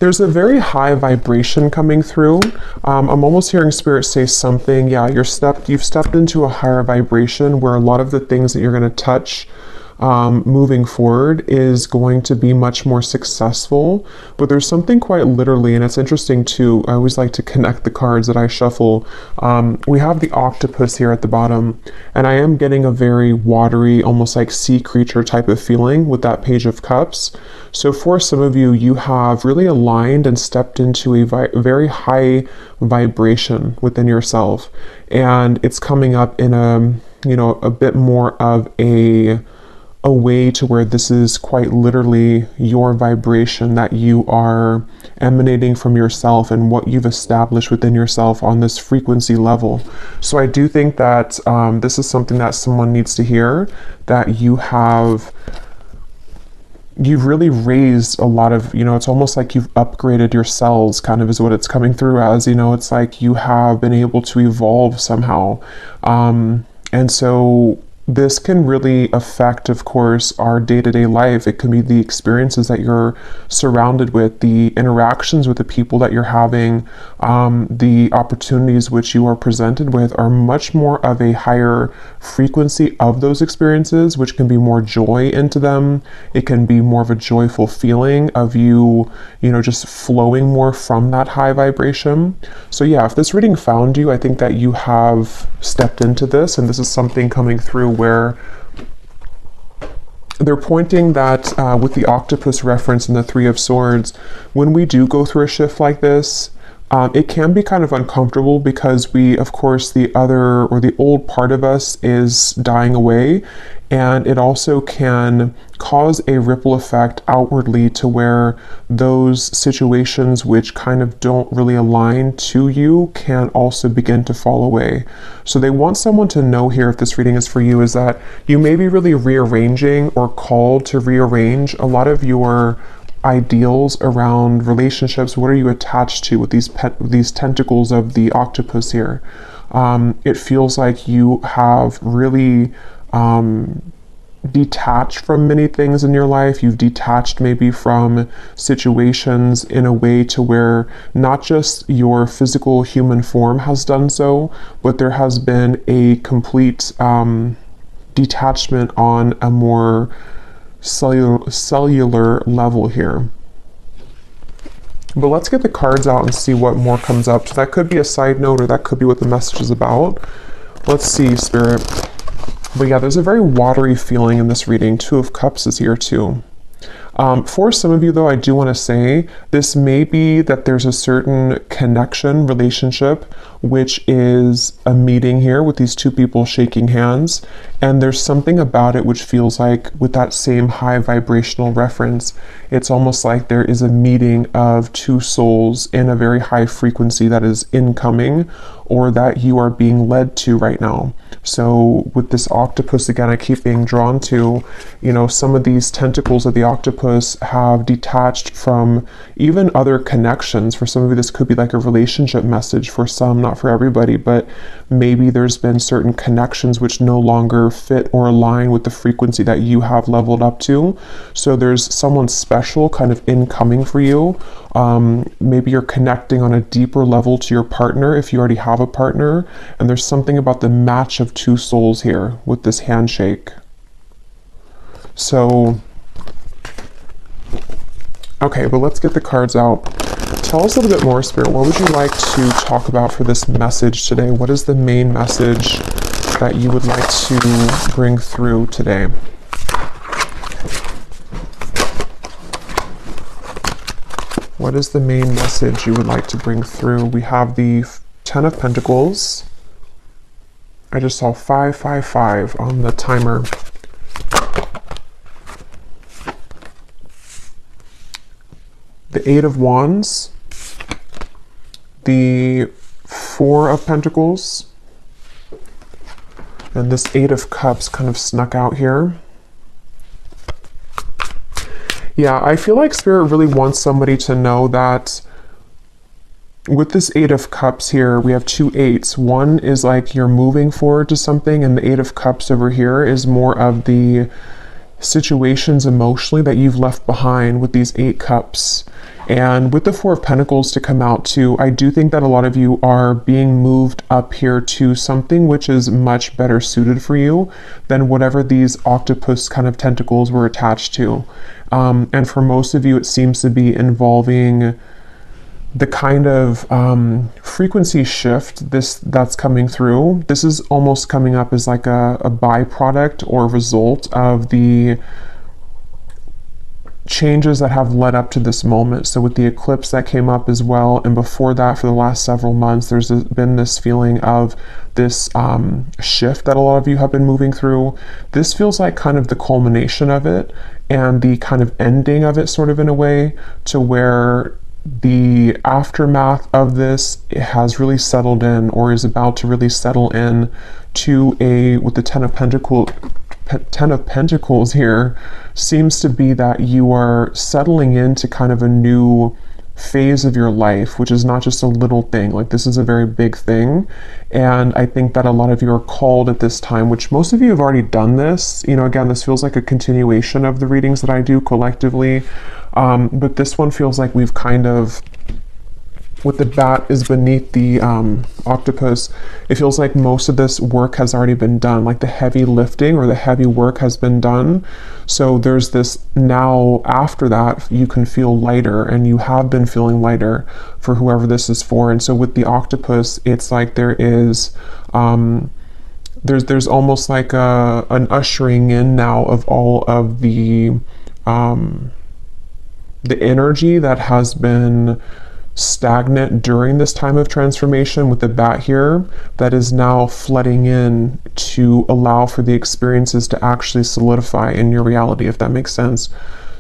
There's a very high vibration coming through. I'm almost hearing Spirit say something. Yeah, you've stepped into a higher vibration where a lot of the things that you're going to touch moving forward is going to be much more successful. But there's something quite literally, and it's interesting too. I always like to connect the cards that I shuffle. We have the octopus here at the bottom, and I am getting a very watery, almost like sea creature type of feeling with that Page of Cups. So for some of you, you have really aligned and stepped into a very high vibration within yourself, and it's coming up in a bit more of a way to where this is quite literally your vibration that you are emanating from yourself and what you've established within yourself on this frequency level. So I do think that this is something that someone needs to hear, that you've really raised a lot of, it's almost like you've upgraded your cells, kind of is what it's coming through as. It's like you have been able to evolve somehow. And so this can really affect, of course, our day-to-day life. It can be the experiences that you're surrounded with, the interactions with the people that you're having, the opportunities which you are presented with are much more of a higher frequency of those experiences, which can be more joy into them. It can be more of a joyful feeling of you just flowing more from that high vibration. So yeah, if this reading found you, I think that you have stepped into this, and this is something coming through where they're pointing that with the octopus reference and the Three of Swords, when we do go through a shift like this, it can be kind of uncomfortable because of course, the old part of us is dying away, and it also can cause a ripple effect outwardly to where those situations which kind of don't really align to you can also begin to fall away. So they want someone to know here, if this reading is for you, is that you may be really rearranging or called to rearrange a lot of your ideals around relationships. What are you attached to with these tentacles of the octopus here? It feels like you have really detached from many things in your life. You've detached maybe from situations in a way to where not just your physical human form has done so, but there has been a complete detachment on a more cellular level here. But let's get the cards out and see what more comes up. So that could be a side note, or that could be what the message is about. Let's see, Spirit. But yeah, there's a very watery feeling in this reading. Two of Cups is here too. For some of you though, I do want to say this may be that there's a certain connection, relationship, which is a meeting here with these two people shaking hands. And there's something about it which feels like, with that same high vibrational reference, it's almost like there is a meeting of two souls in a very high frequency that is incoming, or that you are being led to right now. So with this octopus, again, I keep being drawn to, some of these tentacles of the octopus have detached from even other connections. For some of you, this could be like a relationship message. For some, not for everybody, but maybe there's been certain connections which no longer fit or align with the frequency that you have leveled up to. So there's someone special kind of incoming for you. Maybe you're connecting on a deeper level to your partner if you already have a partner, and there's something about the match of two souls here with this handshake. So okay, but let's get the cards out. Tell us a little bit more, Spirit. What would you like to talk about for this message today? What is the main message that you would like to bring through today? What is the main message you would like to bring through? We have the Ten of Pentacles. I just saw 555 on the timer. The Eight of Wands. The Four of Pentacles. And this Eight of Cups kind of snuck out here. Yeah, I feel like Spirit really wants somebody to know that with this Eight of Cups here, we have two eights. One is like you're moving forward to something, and the Eight of Cups over here is more of the situations emotionally that you've left behind with these 8 cups. And with the Four of Pentacles to come out too, I do think that a lot of you are being moved up here to something which is much better suited for you than whatever these octopus kind of tentacles were attached to. And for most of you, it seems to be involving the kind of frequency shift that's coming through. This is almost coming up as like a byproduct or result of the changes that have led up to this moment. So with the eclipse that came up as well, and before that for the last several months, there's been this feeling of this shift that a lot of you have been moving through. This feels like kind of the culmination of it and the kind of ending of it, sort of in a way, to where the aftermath of this has really settled in, or is about to really settle in, to with the Ten of Pentacles here, seems to be that you are settling into kind of a new phase of your life, which is not just a little thing. Like, this is a very big thing. And I think that a lot of you are called at this time, which most of you have already done this. You know, again, this feels like a continuation of the readings that I do collectively. But this one feels like we've kind of, with the bat is beneath the octopus, it feels like most of this work has already been done, like the heavy lifting or the heavy work has been done. So there's this now, after that, you can feel lighter, and you have been feeling lighter for whoever this is for. And so with the octopus, it's like there is, there's almost like an ushering in now of all of the energy that has been stagnant during this time of transformation with the bat here, that is now flooding in to allow for the experiences to actually solidify in your reality, if that makes sense.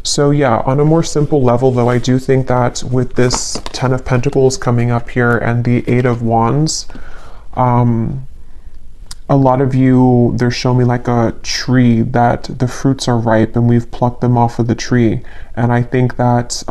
So yeah, on a more simple level though, I do think that with this Ten of Pentacles coming up here and the Eight of Wands, a lot of you, they're showing me like a tree that the fruits are ripe and we've plucked them off of the tree. And I think that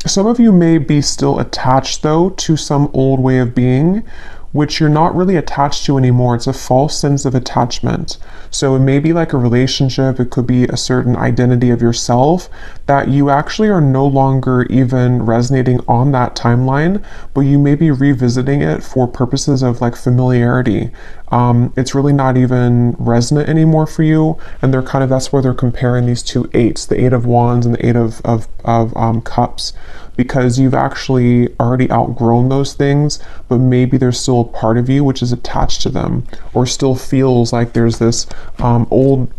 some of you may be still attached though to some old way of being, which you're not really attached to anymore. It's a false sense of attachment. So it may be like a relationship, it could be a certain identity of yourself that you actually are no longer even resonating on that timeline, but you may be revisiting it for purposes of like familiarity. It's really not even resonant anymore for you, and they're kind of, that's where they're comparing these two eights, the Eight of Wands and the Eight of Cups, because you've actually already outgrown those things, but maybe there's still a part of you which is attached to them, or still feels like there's this old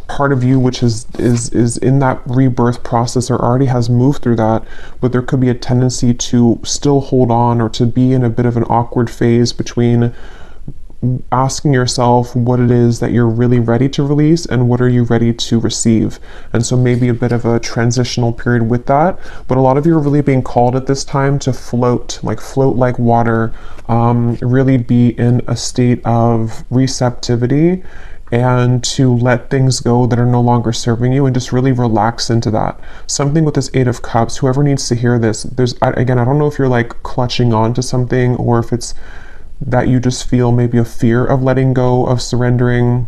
part of you which is in that rebirth process, or already has moved through that, but there could be a tendency to still hold on, or to be in a bit of an awkward phase between asking yourself what it is that you're really ready to release and what are you ready to receive. And so maybe a bit of a transitional period with that, but a lot of you are really being called at this time to float like water, really be in a state of receptivity, and to let things go that are no longer serving you, and just really relax into that. Something with this Eight of Cups, whoever needs to hear this, again, I don't know if you're like clutching on to something, or if it's that you just feel maybe a fear of letting go, of surrendering,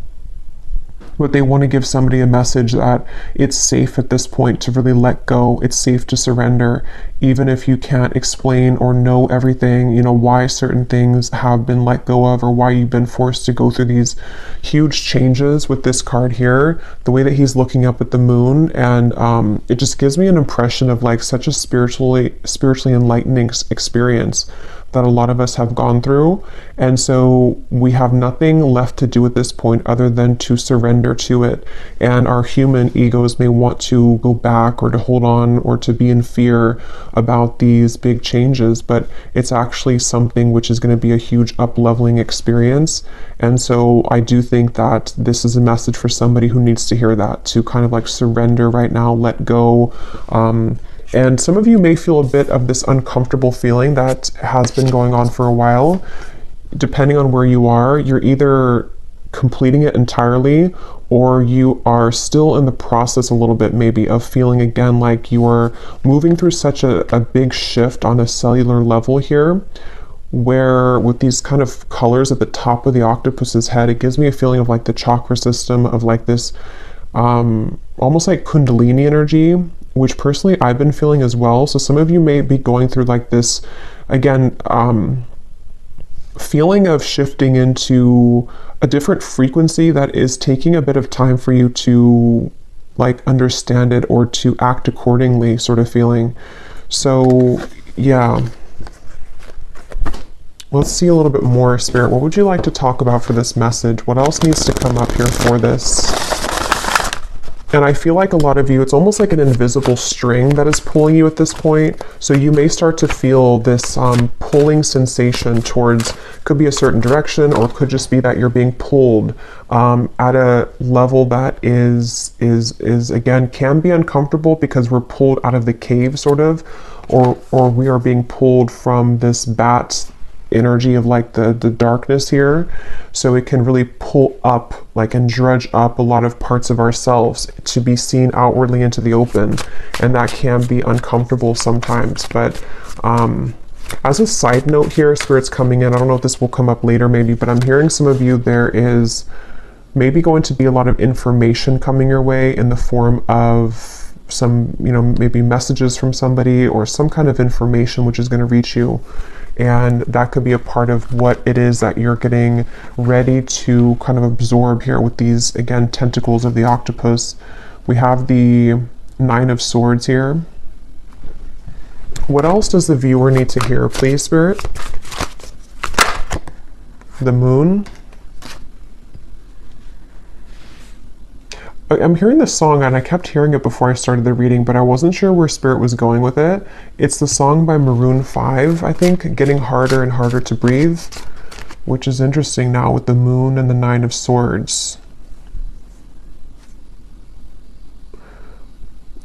but they want to give somebody a message that it's safe at this point to really let go. It's safe to surrender, even if you can't explain or know everything, you know, why certain things have been let go of, or why you've been forced to go through these huge changes. With this card here, the way that he's looking up at the moon, and it just gives me an impression of like such a spiritually enlightening experience that a lot of us have gone through. And so we have nothing left to do at this point other than to surrender to it. And our human egos may want to go back, or to hold on, or to be in fear about these big changes, but it's actually something which is going to be a huge up-leveling experience. And so I do think that this is a message for somebody who needs to hear that, to kind of like surrender right now, let go. And some of you may feel a bit of this uncomfortable feeling that has been going on for a while. Depending on where you are, you're either completing it entirely, or you are still in the process a little bit maybe of feeling again like you are moving through such a big shift on a cellular level here, where with these kind of colors at the top of the octopus's head, it gives me a feeling of like the chakra system, of like this almost like kundalini energy, which personally I've been feeling as well. So some of you may be going through like this, again, feeling of shifting into a different frequency that is taking a bit of time for you to like understand it or to act accordingly, sort of feeling. So yeah, let's see a little bit more, Spirit. What would you like to talk about for this message? What else needs to come up here for this? And I feel like a lot of you, it's almost like an invisible string that is pulling you at this point. So you may start to feel this pulling sensation towards, could be a certain direction, or it could just be that you're being pulled at a level that is again, can be uncomfortable because we're pulled out of the cave, sort of, or we are being pulled from this bat energy of like the darkness here. So it can really pull up like and dredge up a lot of parts of ourselves to be seen outwardly into the open, and that can be uncomfortable sometimes. But as a side note here, Spirit's coming in, I don't know if this will come up later maybe, but I'm hearing some of you, there is maybe going to be a lot of information coming your way in the form of some, you know, maybe messages from somebody or some kind of information which is going to reach you. And that could be a part of what it is that you're getting ready to kind of absorb here with these, again, tentacles of the octopus. We have the Nine of Swords here. What else does the viewer need to hear, please, Spirit? The Moon. I'm hearing this song, and I kept hearing it before I started the reading, but I wasn't sure where Spirit was going with it. It's the song by Maroon 5, I think, Getting Harder and Harder to Breathe, which is interesting now with the Moon and the Nine of Swords.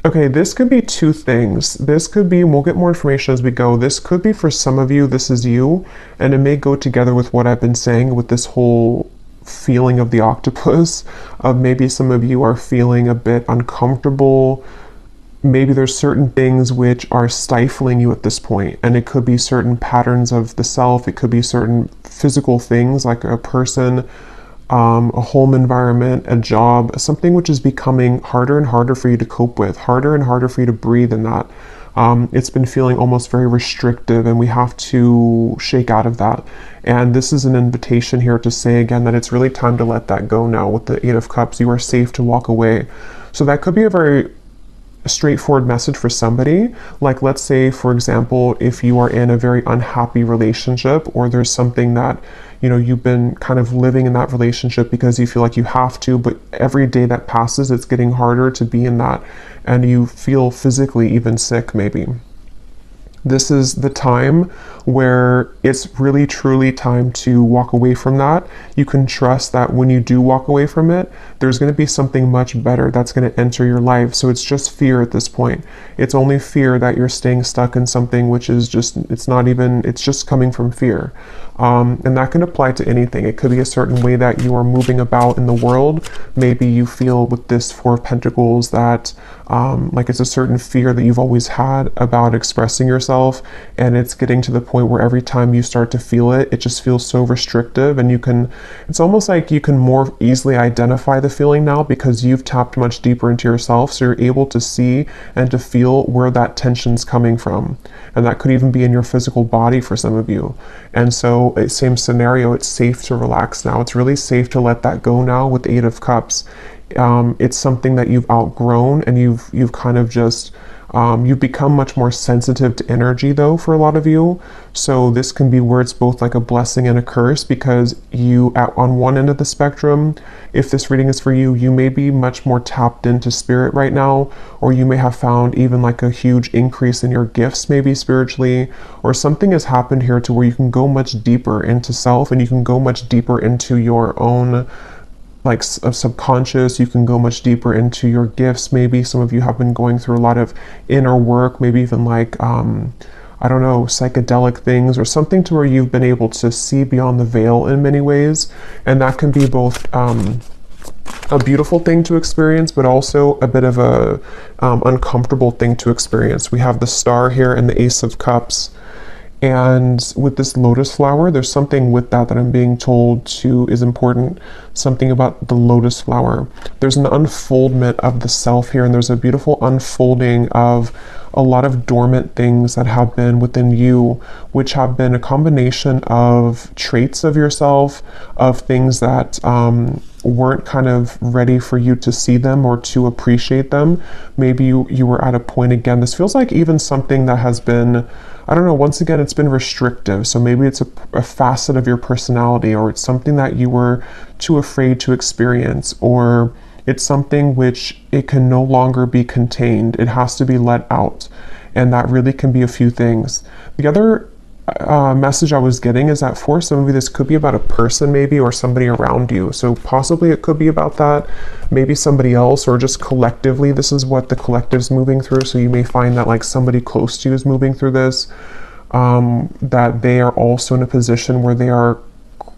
Okay, this could be two things. This could be, and we'll get more information as we go, this could be for some of you, this is you, and it may go together with what I've been saying with this whole feeling of the octopus, of maybe some of you are feeling a bit uncomfortable. Maybe there's certain things which are stifling you at this point, and it could be certain patterns of the self, it could be certain physical things like a person, a home environment, a job, something which is becoming harder and harder for you to cope with, harder and harder for you to breathe in that. It's been feeling almost very restrictive, and we have to shake out of that. And this is an invitation here to say again that it's really time to let that go now. With the Eight of Cups, you are safe to walk away. So that could be a very straightforward message for somebody. Like, let's say, for example, if you are in a very unhappy relationship, or there's something that, you know, you've been kind of living in that relationship because you feel like you have to, but every day that passes, it's getting harder to be in that, and you feel physically even sick maybe. This is the time where it's really truly time to walk away from that. You can trust that when you do walk away from it, there's going to be something much better that's going to enter your life. So it's just fear at this point. It's only fear that you're staying stuck in something which is just, it's not even, it's just coming from fear. And that can apply to anything. It could be a certain way that you are moving about in the world. Maybe you feel with this Four of Pentacles that like it's a certain fear that you've always had about expressing yourself, and it's getting to the point where every time you start to feel it, it just feels so restrictive, and you can, it's almost like you can more easily identify the feeling now because you've tapped much deeper into yourself, so you're able to see and to feel where that tension's coming from. And that could even be in your physical body for some of you. And so, same scenario, it's safe to relax now. It's really safe to let that go now with the Eight of Cups. It's something that you've outgrown, and you've kind of just you've become much more sensitive to energy though for a lot of you. So this can be where it's both like a blessing and a curse, because you on one end of the spectrum, if this reading is for you, you may be much more tapped into spirit right now, or you may have found even like a huge increase in your gifts maybe spiritually, or something has happened here to where you can go much deeper into self, and you can go much deeper into your own like subconscious. You can go much deeper into your gifts. Maybe some of you have been going through a lot of inner work, maybe even like I don't know, psychedelic things or something, to where you've been able to see beyond the veil in many ways. And that can be both a beautiful thing to experience, but also a bit of a uncomfortable thing to experience. We have the Star here and the Ace of Cups. And with this lotus flower, there's something with that I'm being told to is important. Something about the lotus flower. There's an unfoldment of the self here, and there's a beautiful unfolding of a lot of dormant things that have been within you, which have been a combination of traits of yourself, of things that weren't kind of ready for you to see them or to appreciate them. Maybe you were at a point, again, this feels like even something that has been, I don't know, once again, it's been restrictive. So maybe it's a facet of your personality, or it's something that you were too afraid to experience, or it's something which it can no longer be contained. It has to be let out. And that really can be a few things. The other message I was getting is that for some of you, this could be about a person maybe, or somebody around you. So possibly it could be about that, maybe somebody else, or just collectively, this is what the collective's moving through. So you may find that like somebody close to you is moving through this, that they are also in a position where they are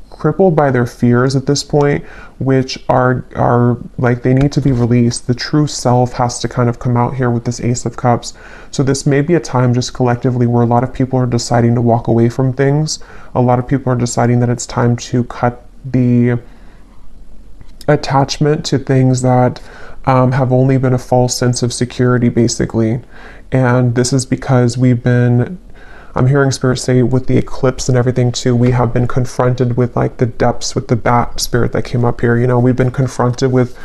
crippled by their fears at this point, which are like they need to be released. The true self has to kind of come out here with this Ace of Cups. So this may be a time just collectively where a lot of people are deciding to walk away from things. A lot of people are deciding that it's time to cut the attachment to things that have only been a false sense of security, basically. And this is because I'm hearing Spirit say with the eclipse and everything too, we have been confronted with like the depths, with the bat spirit that came up here. You know, we've been confronted with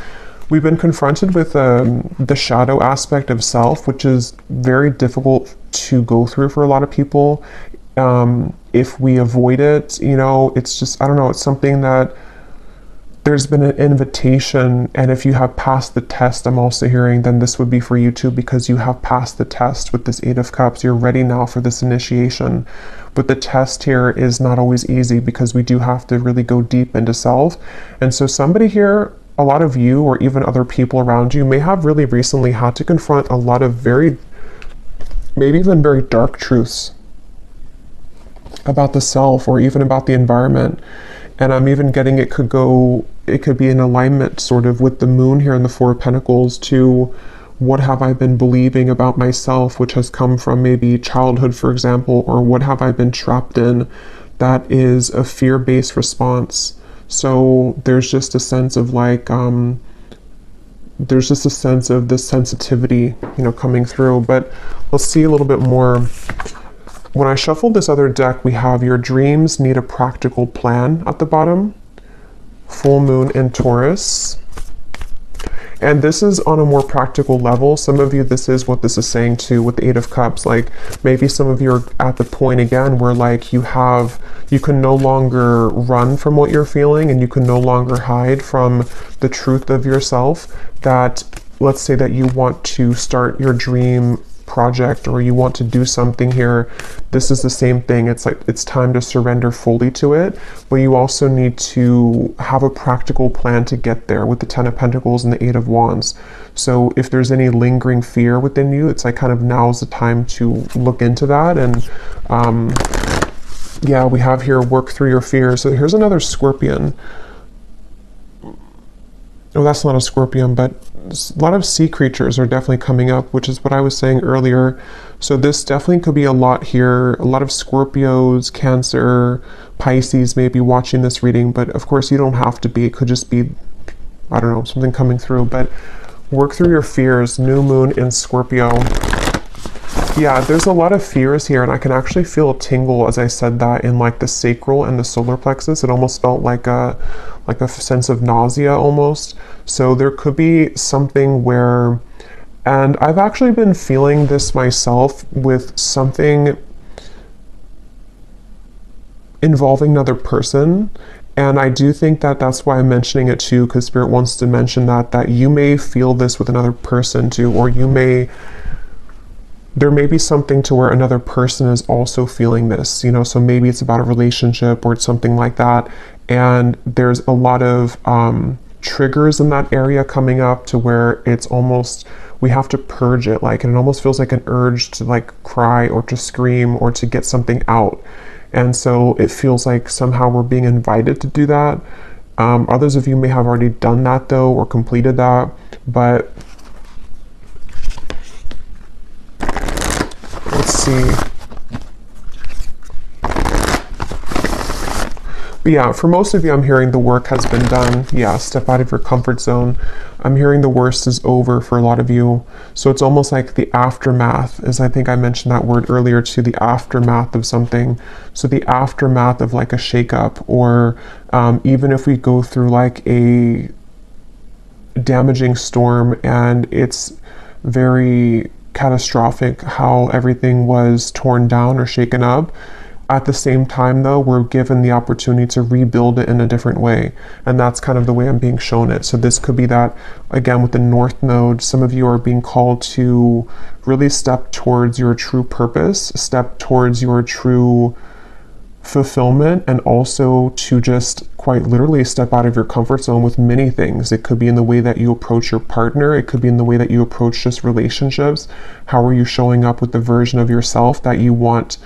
the shadow aspect of self, which is very difficult to go through for a lot of people. If we avoid it, you know, it's just, I don't know, it's something that there's been an invitation, and if you have passed the test, I'm also hearing, then this would be for you too, because you have passed the test with this Eight of Cups. You're ready now for this initiation. But the test here is not always easy, because we do have to really go deep into self. And so somebody here, a lot of you, or even other people around you, may have really recently had to confront a lot of maybe even very dark truths about the self, or even about the environment. And I'm even getting it could be in alignment sort of with the moon here in the Four of Pentacles to what have I been believing about myself, which has come from maybe childhood, for example, or what have I been trapped in that is a fear-based response. So there's just a sense of like, there's just a sense of this sensitivity, you know, coming through. But let's see a little bit more. When I shuffled this other deck, we have your dreams need a practical plan at the bottom. Full moon in Taurus. And this is on a more practical level. Some of you, this is what this is saying too with the Eight of Cups. Like maybe some of you are at the point again where like you can no longer run from what you're feeling, and you can no longer hide from the truth of yourself. That, let's say that you want to start your dream project, or you want to do something here. This is the same thing. It's like it's time to surrender fully to it, but you also need to have a practical plan to get there with the Ten of Pentacles and the Eight of Wands. So if there's any lingering fear within you, it's like kind of now's the time to look into that. And yeah, we have here work through your fears. So here's another Scorpion. Oh, that's not a Scorpion, but a lot of sea creatures are definitely coming up, which is what I was saying earlier. So this definitely could be a lot here. A lot of Scorpios, Cancer, Pisces may be watching this reading, but of course you don't have to be. It could just be, I don't know, something coming through. But work through your fears. New moon in Scorpio. Yeah, there's a lot of fears here, and I can actually feel a tingle as I said that in like the sacral and the solar plexus. It almost felt like a sense of nausea almost. So there could be something where, and I've actually been feeling this myself with something involving another person. And I do think that that's why I'm mentioning it too, because Spirit wants to mention that you may feel this with another person too, or there may be something to where another person is also feeling this, you know, so maybe it's about a relationship or it's something like that. And there's a lot of triggers in that area coming up to where it's almost, we have to purge it, like, and it almost feels like an urge to like cry or to scream or to get something out. And so it feels like somehow we're being invited to do that. Others of you may have already done that though, or completed that, but let's see. But yeah, for most of you, I'm hearing the work has been done. Yeah, step out of your comfort zone. I'm hearing the worst is over for a lot of you. So it's almost like the aftermath, as I think I mentioned that word earlier too, the aftermath of something. So the aftermath of like a shakeup, or even if we go through like a damaging storm and it's very catastrophic how everything was torn down or shaken up. At the same time, though, we're given the opportunity to rebuild it in a different way. And that's kind of the way I'm being shown it. So this could be that, again, with the North Node, some of you are being called to really step towards your true purpose, step towards your true fulfillment, and also to just quite literally step out of your comfort zone with many things. It could be in the way that you approach your partner. It could be in the way that you approach just relationships. How are you showing up with the version of yourself that you want,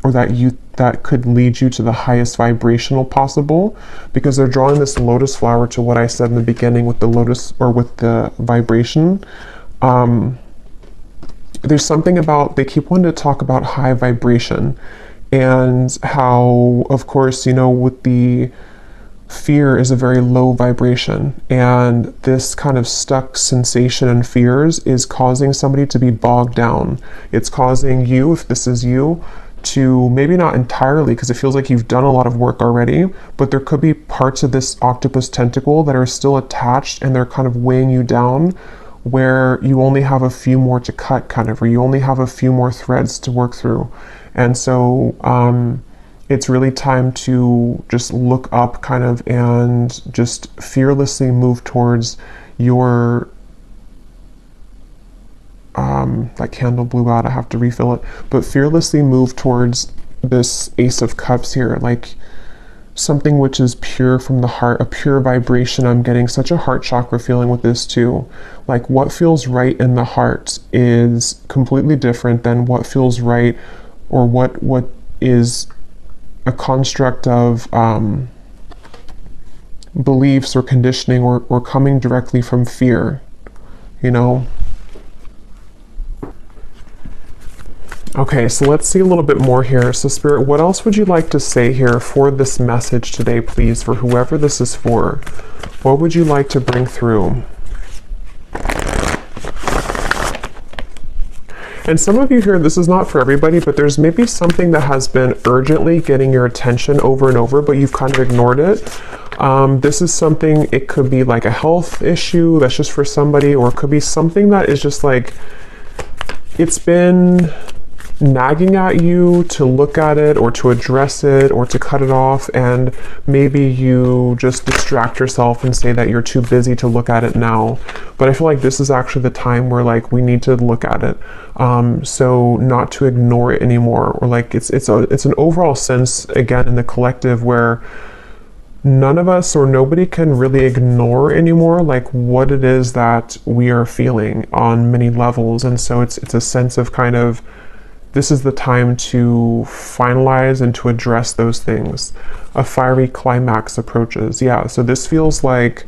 or that could lead you to the highest vibrational possible? Because they're drawing this lotus flower to what I said in the beginning with the lotus, or with the vibration. There's something about, they keep wanting to talk about high vibration, and how, of course, you know, with the fear is a very low vibration, and this kind of stuck sensation and fears is causing somebody to be bogged down. It's causing you, if this is you, to maybe not entirely, because it feels like you've done a lot of work already, but there could be parts of this octopus tentacle that are still attached and they're kind of weighing you down, where you only have a few more to cut, kind of, or you only have a few more threads to work through. And so it's really time to just look up, kind of, and just fearlessly move towards your that candle blew out, I have to refill it, but fearlessly move towards this Ace of Cups here, like something which is pure from the heart, a pure vibration. I'm getting such a heart chakra feeling with this too. Like what feels right in the heart is completely different than what feels right, or what is a construct of beliefs or conditioning, or coming directly from fear, you know? Okay, so let's see a little bit more here. So Spirit, what else would you like to say here for this message today, please, for whoever this is for? What would you like to bring through? And some of you here, this is not for everybody, but there's maybe something that has been urgently getting your attention over and over, but you've kind of ignored it. This is something, it could be like a health issue that's just for somebody, or it could be something that is just like, it's been nagging at you to look at it, or to address it, or to cut it off, and maybe you just distract yourself and say that you're too busy to look at it now. But I feel like this is actually the time where like we need to look at it, so not to ignore it anymore, or like it's an overall sense, again, in the collective, where none of us or nobody can really ignore anymore like what it is that we are feeling on many levels. And so it's a sense of kind of, this is the time to finalize and to address those things. A fiery climax approaches. Yeah, so this feels like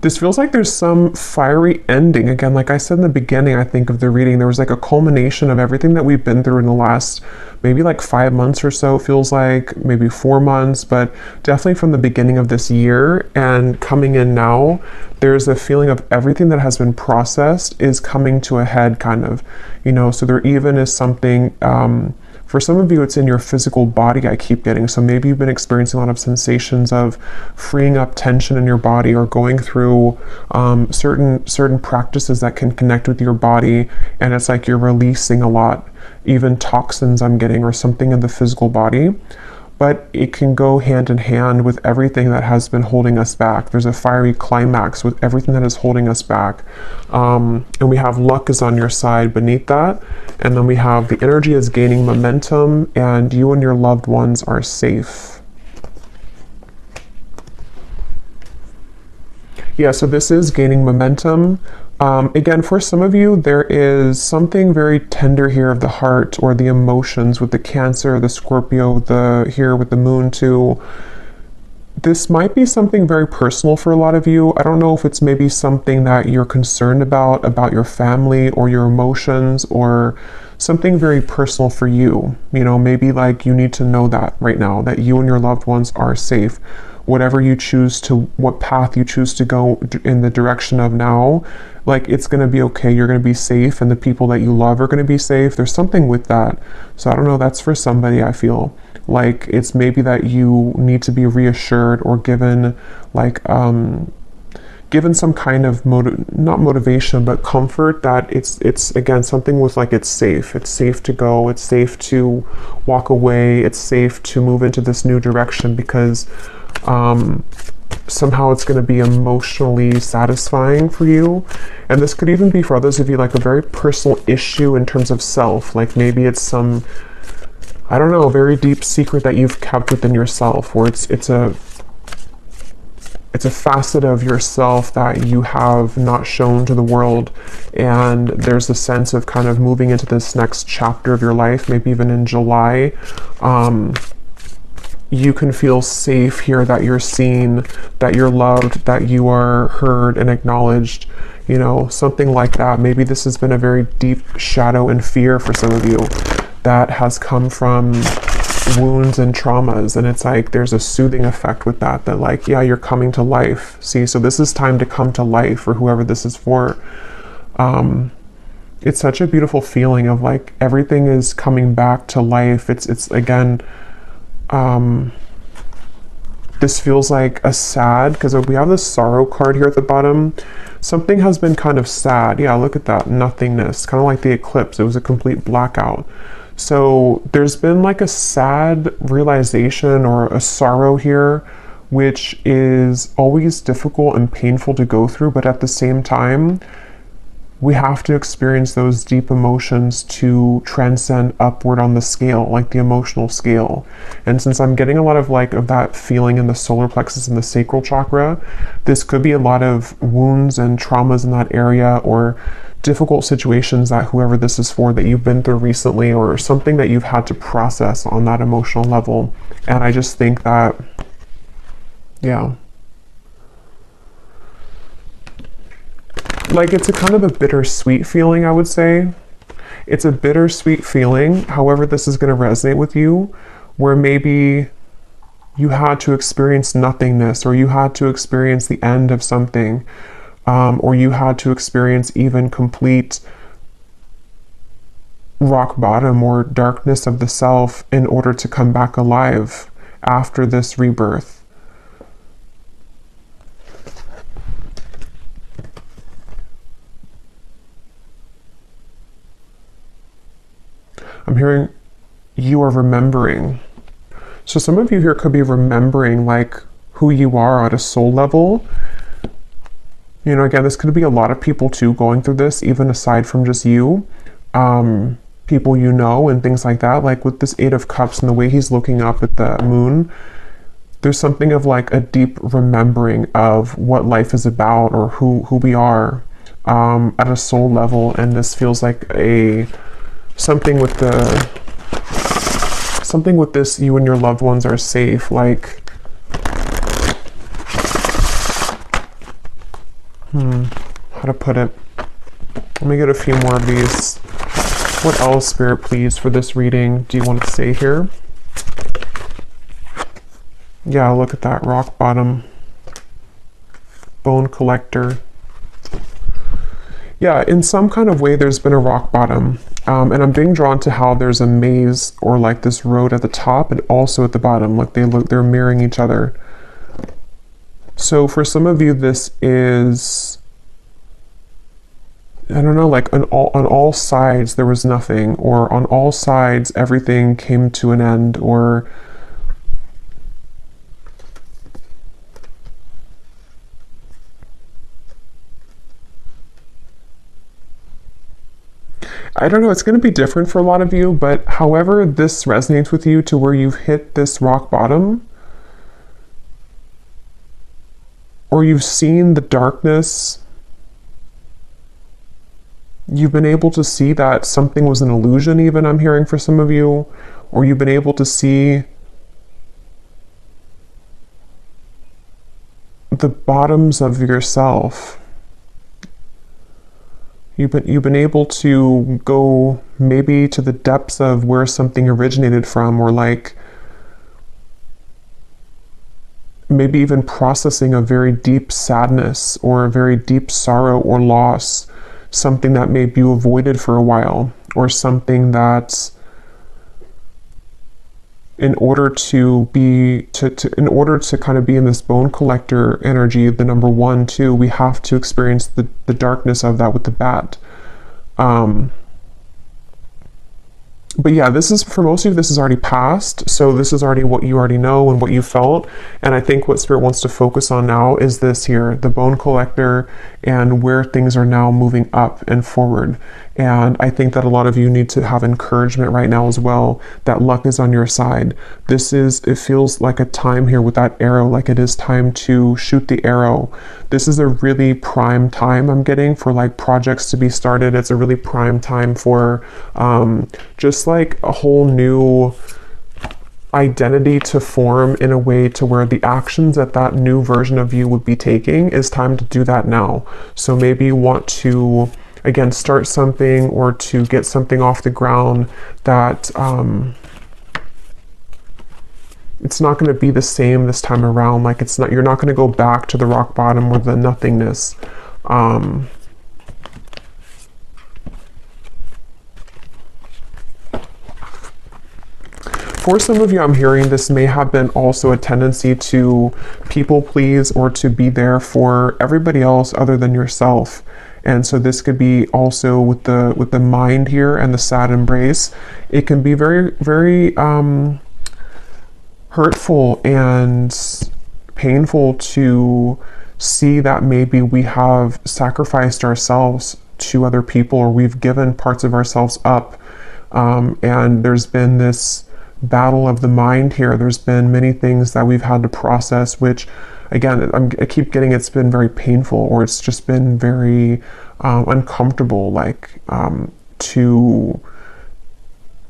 there's some fiery ending. Again, like I said in the beginning, I think, of the reading, there was like a culmination of everything that we've been through in the last maybe like 5 months or so. It feels like maybe 4 months, but definitely from the beginning of this year and coming in now, there's a feeling of everything that has been processed is coming to a head, kind of, you know. So there even is something, for some of you, it's in your physical body, I keep getting. So maybe you've been experiencing a lot of sensations of freeing up tension in your body, or going through certain practices that can connect with your body, and it's like you're releasing a lot, even toxins I'm getting, or something in the physical body. But it can go hand in hand with everything that has been holding us back. There's a fiery climax with everything that is holding us back. And we have luck is on your side beneath that. And then we have the energy is gaining momentum, and you and your loved ones are safe. Yeah, so this is gaining momentum. Again, for some of you, there is something very tender here of the heart, or the emotions with the Cancer, the Scorpio, here with the Moon too. This might be something very personal for a lot of you. I don't know if it's maybe something that you're concerned about your family, or your emotions, or something very personal for you. You know, maybe like you need to know that right now, that you and your loved ones are safe. Whatever you choose to, what path you choose to go in the direction of now, like it's going to be okay. You're going to be safe, and the people that you love are going to be safe. There's something with that. So I don't know, that's for somebody. I feel like it's maybe that you need to be reassured or given like given some kind of not motivation, but comfort that it's again something with like it's safe to go, it's safe to walk away, it's safe to move into this new direction, because somehow it's going to be emotionally satisfying for you. And this could even be for others of you like a very personal issue in terms of self, like maybe it's some, I don't know, a very deep secret that you've kept within yourself, or it's a facet of yourself that you have not shown to the world, and there's a sense of kind of moving into this next chapter of your life, maybe even in July. You can feel safe here, that you're seen, that you're loved, that you are heard and acknowledged, you know, something like that. Maybe this has been a very deep shadow and fear for some of you that has come from wounds and traumas, and it's like there's a soothing effect with that, that like, yeah, you're coming to life. See, so this is time to come to life for whoever this is for. It's such a beautiful feeling of like everything is coming back to life. It's again, this feels like a sad, because we have this sorrow card here at the bottom. Something has been kind of sad. Yeah, look at that, nothingness, kind of like the eclipse. It was a complete blackout. So there's been like a sad realization or a sorrow here, which is always difficult and painful to go through, but at the same time, we have to experience those deep emotions to transcend upward on the scale, like the emotional scale. And since I'm getting a lot of like of that feeling in the solar plexus and the sacral chakra, this could be a lot of wounds and traumas in that area, or difficult situations that whoever this is for that you've been through recently, or something that you've had to process on that emotional level. And I just think that, yeah, like it's a kind of a bittersweet feeling, I would say. It's a bittersweet feeling, however this is going to resonate with you, where maybe you had to experience nothingness, or you had to experience the end of something, or you had to experience even complete rock bottom or darkness of the self in order to come back alive after this rebirth. I'm hearing you are remembering. So some of you here could be remembering like who you are at a soul level. You know, again, this could be a lot of people too going through this, even aside from just you. People you know and things like that. Like with this Eight of Cups and the way he's looking up at the moon, there's something of like a deep remembering of what life is about, or who we are at a soul level. And this feels like something with this, you and your loved ones are safe. Like, how to put it? Let me get a few more of these. What else, Spirit, please, for this reading do you want to say here? Yeah, look at that, rock bottom, bone collector. Yeah, in some kind of way, there's been a rock bottom. And I'm being drawn to how there's a maze, or like this road at the top and also at the bottom. Like they're mirroring each other. So for some of you, this is, I don't know, like on all sides there was nothing, or on all sides everything came to an end, or I don't know, it's going to be different for a lot of you, but however this resonates with you to where you've hit this rock bottom, or you've seen the darkness, you've been able to see that something was an illusion, even, I'm hearing for some of you, or you've been able to see the bottoms of yourself. You've been able to go maybe to the depths of where something originated from, or like maybe even processing a very deep sadness or a very deep sorrow or loss, something that maybe you avoided for a while, or something that in order to kind of be in this bone collector energy, the number one too, we have to experience the darkness of that with the bat. But yeah, this is, for most of you, this is already past. So this is already what you already know and what you felt. And I think what Spirit wants to focus on now is this here, the bone collector, and where things are now moving up and forward. And I think that a lot of you need to have encouragement right now as well, that luck is on your side. It feels like a time here with that arrow, like it is time to shoot the arrow. This is a really prime time I'm getting for like projects to be started. It's a really prime time for just like a whole new identity to form in a way to where the actions that new version of you would be taking is time to do that now. So maybe you want to, again, start something or to get something off the ground that it's not going to be the same this time around. Like you're not going to go back to the rock bottom or the nothingness. For some of you, I'm hearing this may have been also a tendency to people please or to be there for everybody else other than yourself. And so this could be also with the mind here and the sad embrace. It can be very, very hurtful and painful to see that maybe we have sacrificed ourselves to other people, or we've given parts of ourselves up. And there's been this battle of the mind here. There's been many things that we've had to process, which again, I keep getting it's been very painful, or it's just been very uncomfortable. Like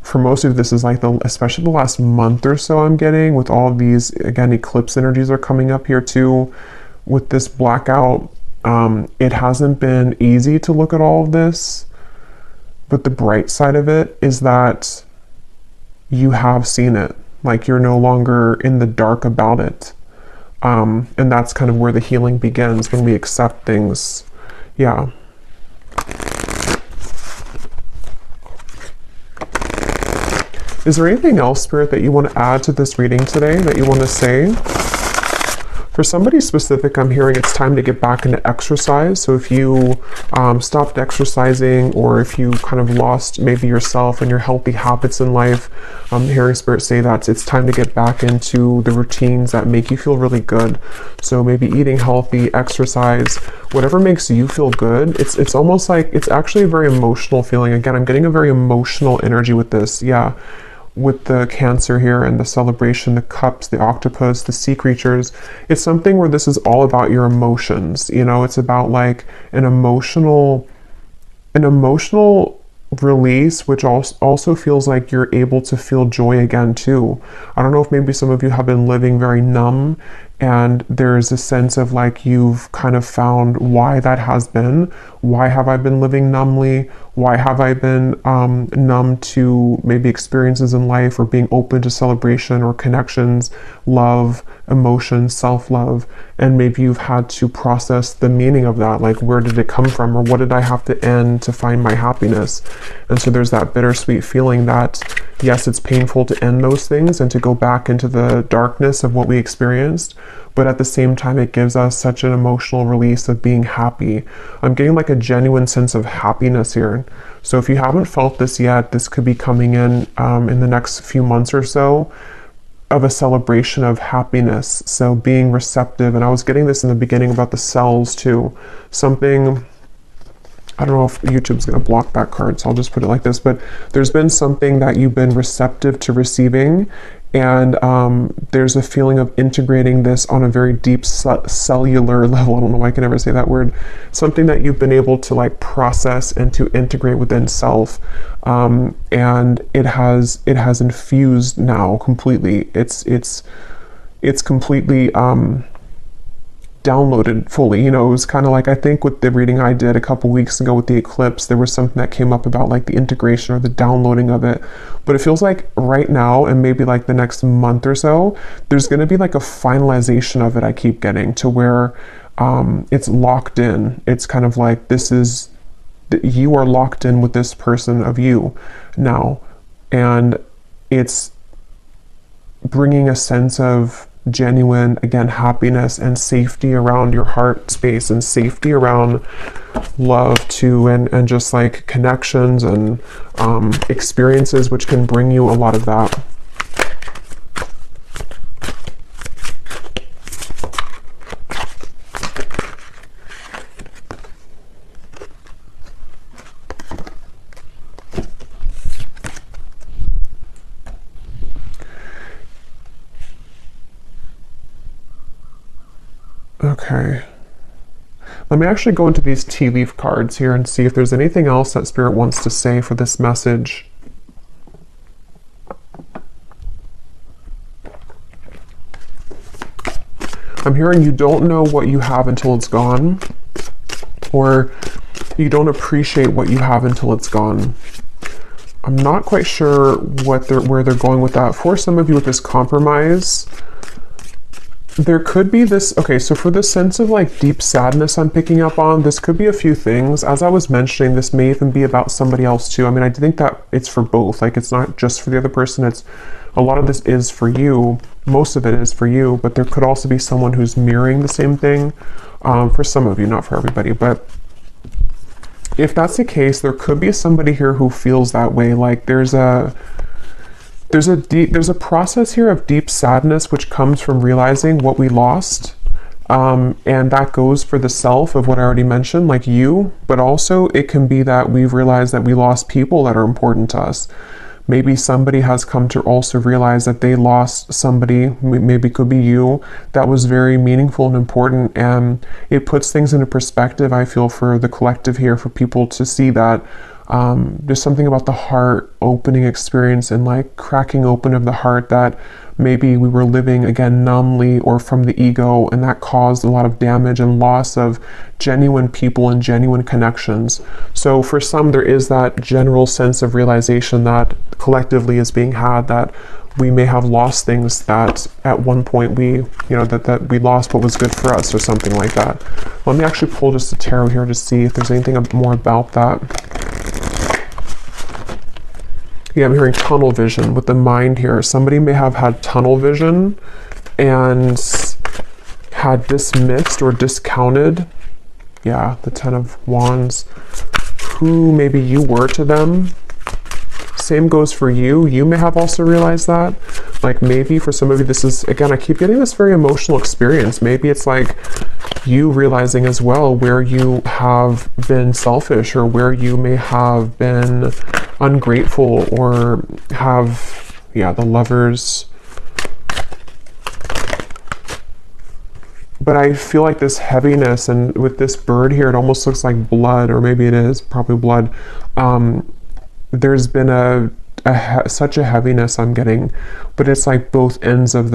for most of this is like especially the last month or so I'm getting with all of these, again, eclipse energies are coming up here too. With this blackout, it hasn't been easy to look at all of this, but the bright side of it is that you have seen it. Like you're no longer in the dark about it. And that's kind of where the healing begins, when we accept things. Yeah. Is there anything else, Spirit, that you want to add to this reading today, that you want to say? For somebody specific, I'm hearing it's time to get back into exercise. So if you stopped exercising, or if you kind of lost maybe yourself and your healthy habits in life, I'm hearing Spirit say that it's time to get back into the routines that make you feel really good. So maybe eating healthy, exercise, whatever makes you feel good. It's almost like, it's actually a very emotional feeling. Again, I'm getting a very emotional energy with this. Yeah. With the Cancer here and the celebration, the cups, the octopus, the sea creatures, it's something where this is all about your emotions. You know, it's about like an emotional release, which also feels like you're able to feel joy again too. I don't know if maybe some of you have been living very numb, and there's a sense of like you've kind of found why that has been. Why have I been living numbly? Why have I been numb to maybe experiences in life, or being open to celebration or connections, love, emotion, self-love? And maybe you've had to process the meaning of that, like where did it come from, or what did I have to end to find my happiness? And so there's that bittersweet feeling that, yes, it's painful to end those things and to go back into the darkness of what we experienced, but at the same time, it gives us such an emotional release of being happy. I'm getting like a genuine sense of happiness here. So if you haven't felt this yet, this could be coming in the next few months or so, of a celebration of happiness. So being receptive, and I was getting this in the beginning about the cells too. Something, I don't know if YouTube's going to block that card, so I'll just put it like this, but there's been something that you've been receptive to receiving, and there's a feeling of integrating this on a very deep cellular level. I don't know why I can never say that word. Something that you've been able to like process and to integrate within self, and it has infused now completely. It's completely downloaded fully. You know, it was kind of like, I think with the reading I did a couple weeks ago with the eclipse, there was something that came up about like the integration or the downloading of it. But it feels like right now, and maybe like the next month or so, there's going to be like a finalization of it. I keep getting to where it's locked in. It's kind of like, this is, you are locked in with this person of you now. And it's bringing a sense of genuine, again, happiness and safety around your heart space, and safety around love too, and just like connections and experiences, which can bring you a lot of that. Okay, let me actually go into these tea leaf cards here and see if there's anything else that Spirit wants to say for this message. I'm hearing you don't know what you have until it's gone, or you don't appreciate what you have until it's gone. I'm not quite sure where they're going with that. For some of you with this compromise, there could be this, okay, so for this sense of like deep sadness I'm picking up on, this could be a few things. As I was mentioning, this may even be about somebody else too. I mean, I think that it's for both. Like, it's not just for the other person. It's, a lot of this is for you. Most of it is for you, but there could also be someone who's mirroring the same thing for some of you, not for everybody. But if that's the case, there could be somebody here who feels that way. Like there's a process here of deep sadness which comes from realizing what we lost, and that goes for the self of what I already mentioned, like you, but also it can be that we've realized that we lost people that are important to us. Maybe somebody has come to also realize that they lost somebody, maybe it could be you, that was very meaningful and important, and it puts things into perspective, I feel, for the collective here, for people to see that there's something about the heart opening experience and like cracking open of the heart that maybe we were living again numbly or from the ego, and that caused a lot of damage and loss of genuine people and genuine connections. So for some, there is that general sense of realization that collectively is being had, that we may have lost things that at one point we, you know, that we lost what was good for us or something like that. Let me actually pull just a tarot here to see if there's anything more about that. Yeah, I'm hearing tunnel vision with the mind here. Somebody may have had tunnel vision and had dismissed or discounted, yeah, the Ten of Wands, who maybe you were to them. Same goes for you. You may have also realized that. Like maybe for some of you, this is, again, I keep getting this very emotional experience. Maybe it's like you realizing as well where you have been selfish, or where you may have been ungrateful, or have, yeah, the Lovers. But I feel like this heaviness, and with this bird here, it almost looks like blood, or maybe it is probably blood. There's been such a heaviness I'm getting, but it's like both ends of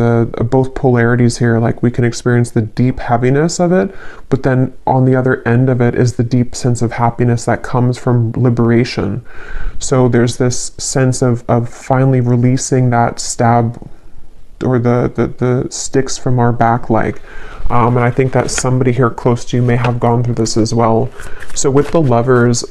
both polarities here. Like we can experience the deep heaviness of it, but then on the other end of it is the deep sense of happiness that comes from liberation. So there's this sense of finally releasing that stab, or the sticks from our back leg. And I think that somebody here close to you may have gone through this as well. So with the Lovers,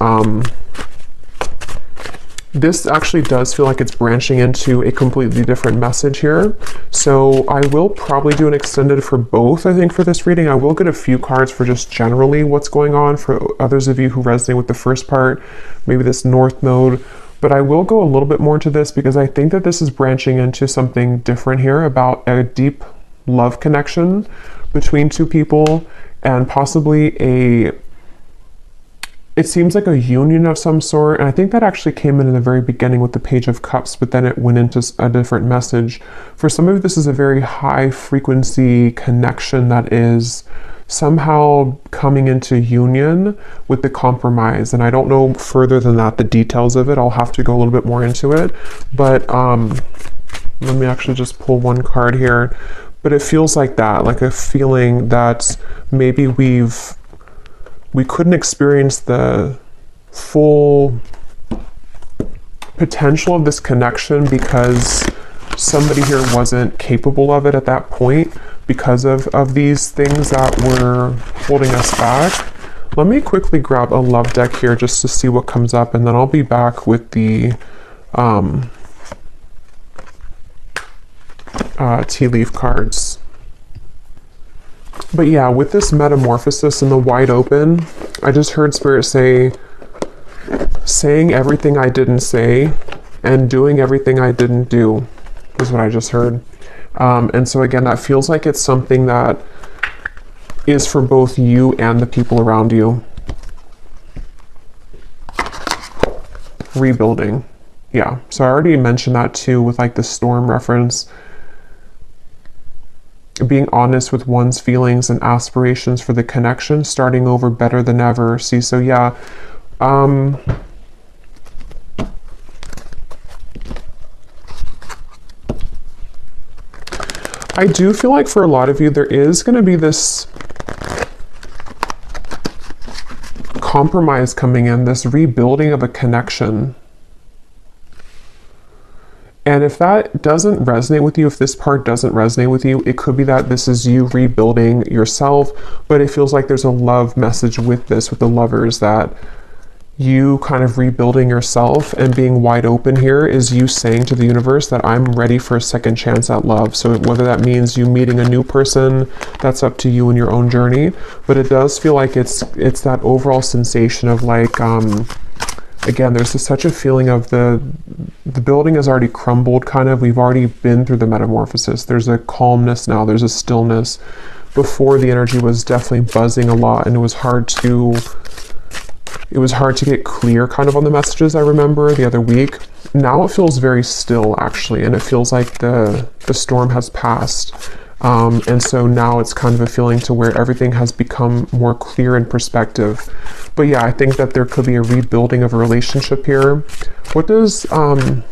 this actually does feel like it's branching into a completely different message here. So I will probably do an extended for both, I think, for this reading. I will get a few cards for just generally what's going on for others of you who resonate with the first part, maybe this North Node. But I will go a little bit more into this because I think that this is branching into something different here, about a deep love connection between two people, and possibly it seems like a union of some sort. And I think that actually came in the very beginning with the Page of Cups, but then it went into a different message. For some of you, this is a very high frequency connection that is somehow coming into union with the compromise. And I don't know further than that, the details of it. I'll have to go a little bit more into it. But let me actually just pull one card here. But it feels like that, like a feeling that maybe we couldn't experience the full potential of this connection because somebody here wasn't capable of it at that point because of these things that were holding us back. Let me quickly grab a love deck here just to see what comes up, and then I'll be back with the tea leaf cards. But yeah, with this metamorphosis and the wide open, I just heard Spirit say, saying everything I didn't say and doing everything I didn't do is what I just heard. And so again, that feels like it's something that is for both you and the people around you. Rebuilding. Yeah, so I already mentioned that too with like the storm reference. Being honest with one's feelings and aspirations for the connection, starting over better than ever. See, so yeah, I do feel like for a lot of you, there is going to be this compromise coming in, this rebuilding of a connection. And if that doesn't resonate with you, if this part doesn't resonate with you, it could be that this is you rebuilding yourself, but it feels like there's a love message with this, with the lovers, that you kind of rebuilding yourself and being wide open here is you saying to the universe that I'm ready for a second chance at love. So whether that means you meeting a new person, that's up to you in your own journey. But it does feel like it's that overall sensation of like, again, there's such a feeling of the building has already crumbled, kind of. We've already been through the metamorphosis. There's a calmness now. There's a stillness. Before, the energy was definitely buzzing a lot, and it was hard to get clear kind of on the messages. I remember the other week. Now it feels very still, actually, and it feels like the storm has passed. And so now it's kind of a feeling to where everything has become more clear in perspective. But yeah, I think that there could be a rebuilding of a relationship here. What does the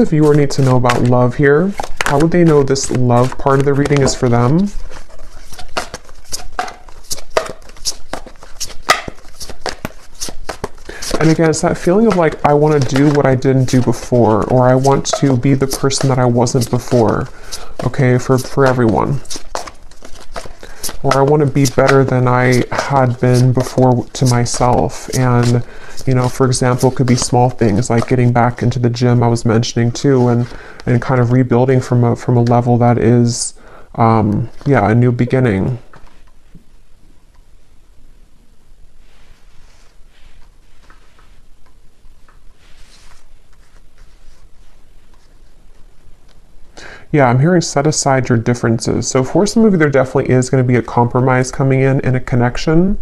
viewer need to know about love here? How would they know this love part of the reading is for them? And again, it's that feeling of like, I want to do what I didn't do before, or I want to be the person that I wasn't before, okay, for everyone. Or I want to be better than I had been before to myself. And, you know, for example, it could be small things like getting back into the gym I was mentioning too, and kind of rebuilding from a level that is, yeah, a new beginning. Yeah, I'm hearing set aside your differences. So for some of you, there definitely is going to be a compromise coming in a connection.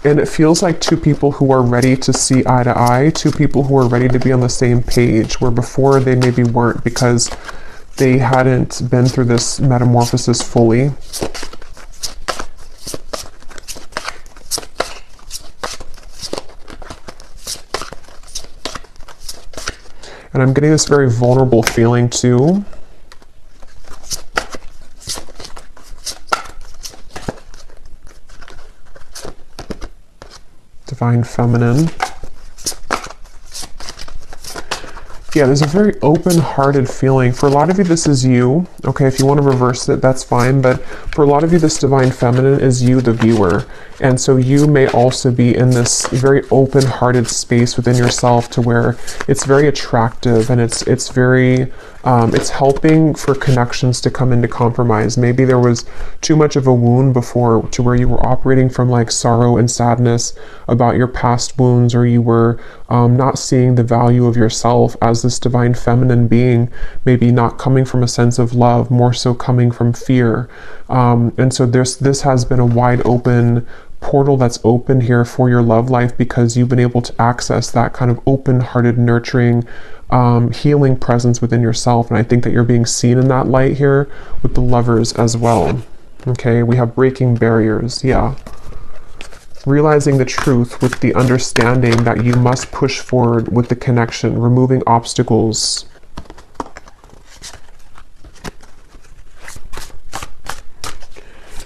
And it feels like two people who are ready to see eye to eye, two people who are ready to be on the same page, where before they maybe weren't because they hadn't been through this metamorphosis fully. And I'm getting this very vulnerable feeling too. Divine Feminine. Yeah, there's a very open-hearted feeling. For a lot of you, this is you. Okay, if you want to reverse it, that's fine. But for a lot of you, this Divine Feminine is you, the viewer. And so you may also be in this very open-hearted space within yourself to where it's very attractive and it's very, it's helping for connections to come into compromise. Maybe there was too much of a wound before to where you were operating from like sorrow and sadness about your past wounds, or you were not seeing the value of yourself as this Divine Feminine being, maybe not coming from a sense of love, more so coming from fear. And so this has been a wide open portal that's open here for your love life, because you've been able to access that kind of open-hearted, nurturing, healing presence within yourself. And I think that you're being seen in that light here with the Lovers as well. Okay, we have breaking barriers. Yeah. realizing the truth with the understanding that you must push forward with the connection, removing obstacles.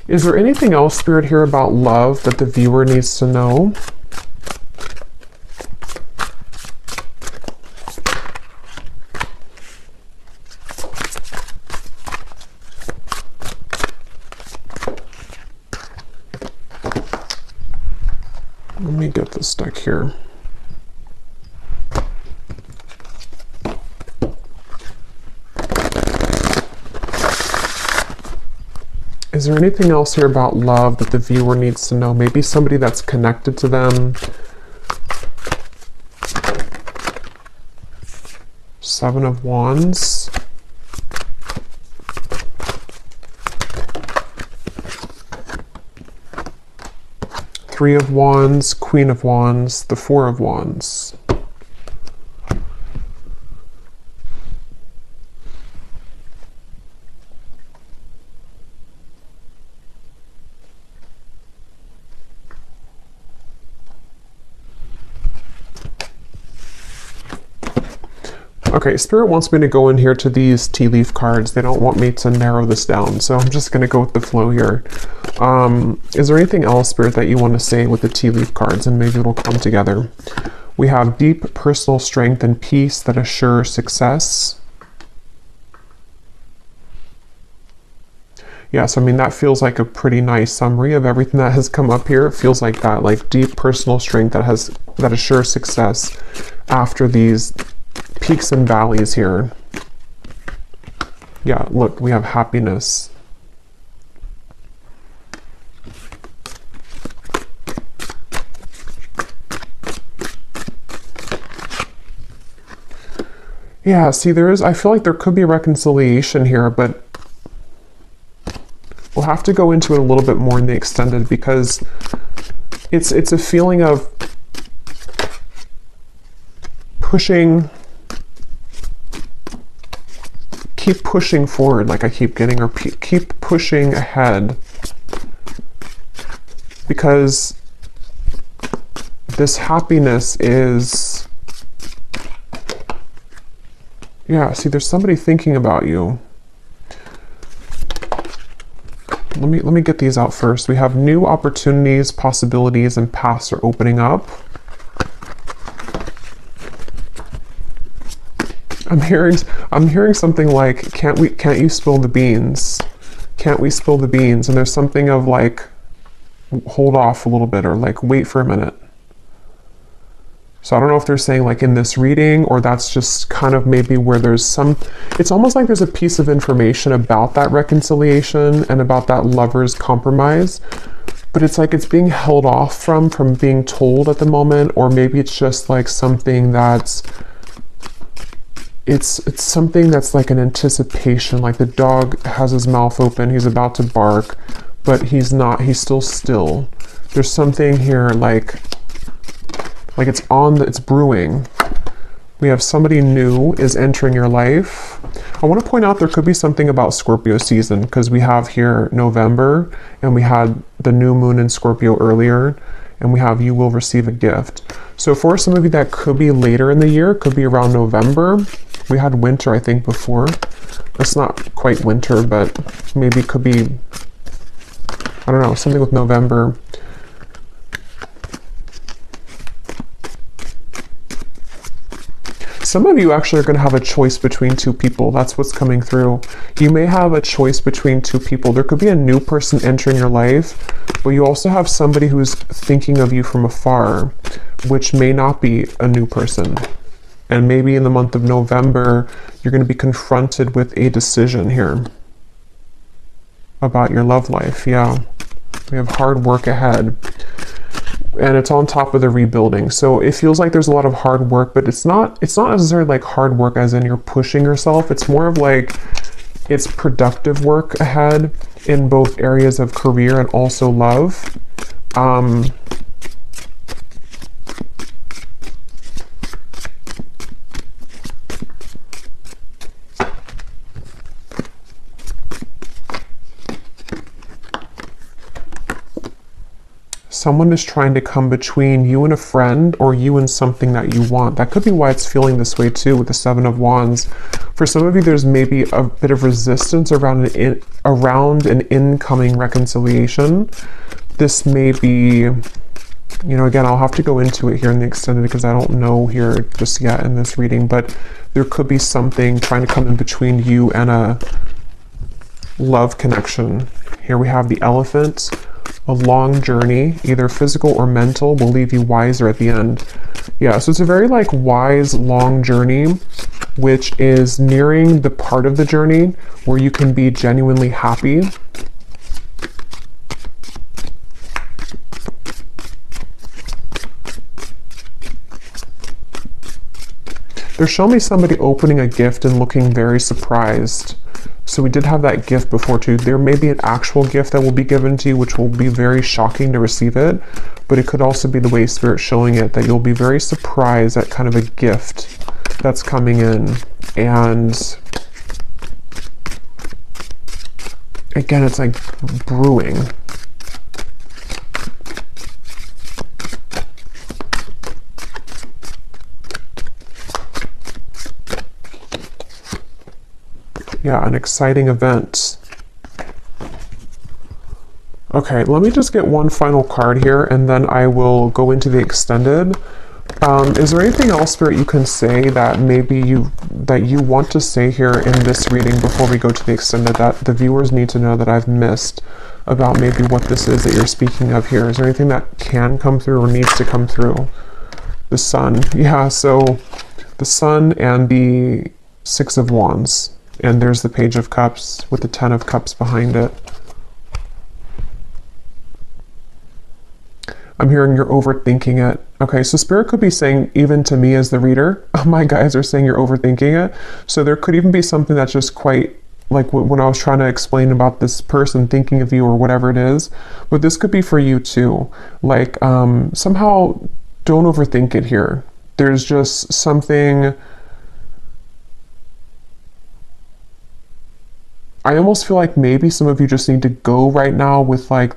Is there anything else, Spirit, here about love that the viewer needs to know? Let me get this deck here. Is there anything else here about love that the viewer needs to know? Maybe somebody that's connected to them. Seven of Wands. Three of Wands, Queen of Wands, the Four of Wands. Okay, Spirit wants me to go in here to these tea leaf cards. They don't want me to narrow this down, so I'm just going to go with the flow here. Is there anything else, Spirit, that you want to say with the tea leaf cards, and maybe it'll come together? We have deep personal strength and peace that assure success. Yes, I mean, that feels like a pretty nice summary of everything that has come up here. It feels like that, like deep personal strength that assures success after these peaks and valleys here. Yeah, look, we have happiness. Yeah, see, I feel like there could be a reconciliation here, but we'll have to go into it a little bit more in the extended, because it's a feeling of pushing, keep pushing forward, like I keep getting, or keep pushing ahead, because this happiness is, yeah, see, there's somebody thinking about you. Let me get these out first. We have new opportunities, possibilities, and paths are opening up. I'm hearing something like, can't you spill the beans? Can't we spill the beans? And there's something of like, hold off a little bit, or like, wait for a minute. So I don't know if they're saying like in this reading, or that's just kind of maybe where there's some, it's almost like there's a piece of information about that reconciliation and about that lover's compromise, but it's like it's being held off from being told at the moment, or maybe it's just like something that's, it's something that's like an anticipation, like the dog has his mouth open, he's about to bark, but he's not, he's still. There's something here like it's brewing. We have somebody new is entering your life. I want to point out there could be something about Scorpio season, because we have here November, and we had the new moon in Scorpio earlier, and we have you will receive a gift. So for some of you that could be later in the year, could be around November. We had winter, I think, before. It's not quite winter, but maybe it could be, I don't know, something with November. Some of you actually are going to have a choice between two people. That's what's coming through. You may have a choice between two people. There could be a new person entering your life, but you also have somebody who's thinking of you from afar, which may not be a new person. And maybe in the month of November, you're going to be confronted with a decision here about your love life. Yeah, we have hard work ahead. And it's on top of the rebuilding. So it feels like there's a lot of hard work, but it's not necessarily like hard work as in you're pushing yourself. It's more of like, it's productive work ahead in both areas of career and also love. someone is trying to come between you and a friend, or you and something that you want. That could be why it's feeling this way too with the Seven of Wands. For some of you, there's maybe a bit of resistance around an incoming reconciliation. This may be, you know, again, I'll have to go into it here in the extended because I don't know here just yet in this reading, but there could be something trying to come in between you and a love connection. Here we have the Elephant. A long journey, either physical or mental, will leave you wiser at the end. Yeah, so it's a very like wise, long journey, which is nearing the part of the journey where you can be genuinely happy. They're showing me somebody opening a gift and looking very surprised. So we did have that gift before too. There may be an actual gift that will be given to you, which will be very shocking to receive it. But it could also be the way Spirit's showing it, that you'll be very surprised at kind of a gift that's coming in. And again, it's like brewing. Yeah, an exciting event. Okay, let me just get one final card here and then I will go into the extended. Is there anything else, Spirit, you can say that maybe you want to say here in this reading before we go to the extended that the viewers need to know that I've missed about maybe what this is that you're speaking of here? Is there anything that can come through or needs to come through? The Sun. Yeah, so the Sun and the Six of Wands. And there's the Page of Cups with the Ten of Cups behind it. I'm hearing you're overthinking it. Okay, so Spirit could be saying, even to me as the reader, my guys are saying you're overthinking it. So there could even be something that's just quite, like when I was trying to explain about this person thinking of you or whatever it is. But this could be for you too. Like, somehow don't overthink it here. There's just something... I almost feel like maybe some of you just need to go right now with like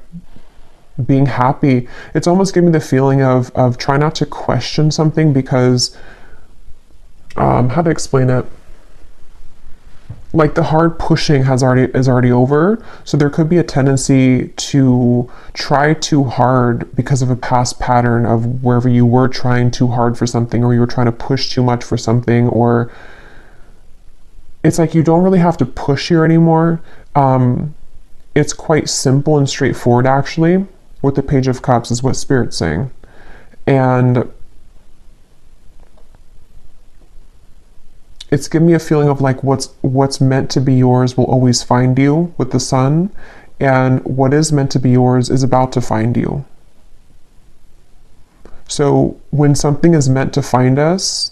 being happy. It's almost giving me the feeling of try not to question something because, how to explain it? Like the hard pushing is already over. So there could be a tendency to try too hard because of a past pattern of wherever you were trying too hard for something, or you were trying to push too much for something, or it's like you don't really have to push here anymore. It's quite simple and straightforward actually with the Page of Cups is what Spirit's saying. And it's giving me a feeling of like what's meant to be yours will always find you with the Sun, and what is meant to be yours is about to find you. So when something is meant to find us,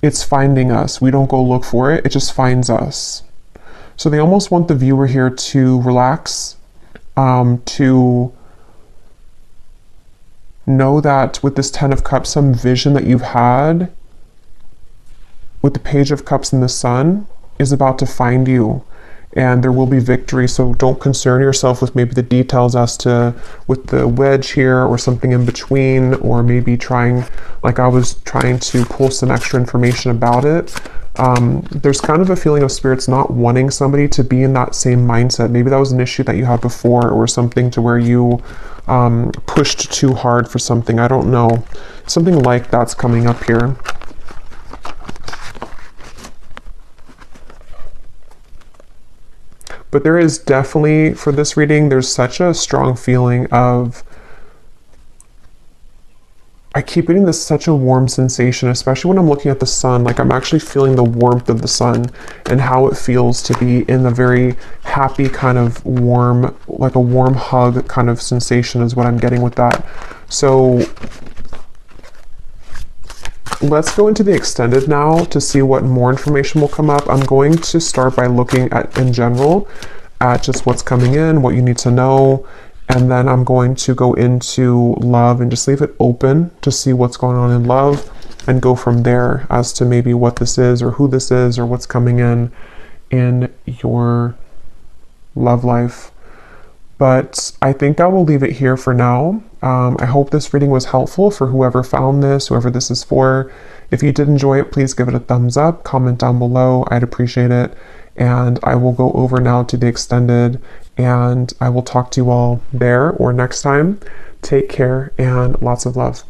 it's finding us. We don't go look for it. It just finds us. So they almost want the viewer here to relax, to know that with this Ten of Cups, some vision that you've had with the Page of Cups and the Sun is about to find you. And there will be victory, so don't concern yourself with maybe the details as to with the wedge here or something in between, or maybe trying, like I was trying to pull some extra information about it. There's kind of a feeling of Spirits not wanting somebody to be in that same mindset. Maybe that was an issue that you had before, or something to where you pushed too hard for something. I don't know. Something like that's coming up here. But there is definitely, for this reading, there's such a strong feeling of, I keep getting this such a warm sensation, especially when I'm looking at the Sun. Like I'm actually feeling the warmth of the Sun and how it feels to be in a very happy kind of warm, like a warm hug kind of sensation is what I'm getting with that. So let's go into the extended now to see what more information will come up. I'm going to start by looking at, in general, at just what's coming in, what you need to know, and then I'm going to go into love and just leave it open to see what's going on in love and go from there as to maybe what this is or who this is or what's coming in your love life. But I think I will leave it here for now. I hope this reading was helpful for whoever found this, whoever this is for. If you did enjoy it, please give it a thumbs up, comment down below. I'd appreciate it. And I will go over now to the extended, and I will talk to you all there or next time. Take care and lots of love.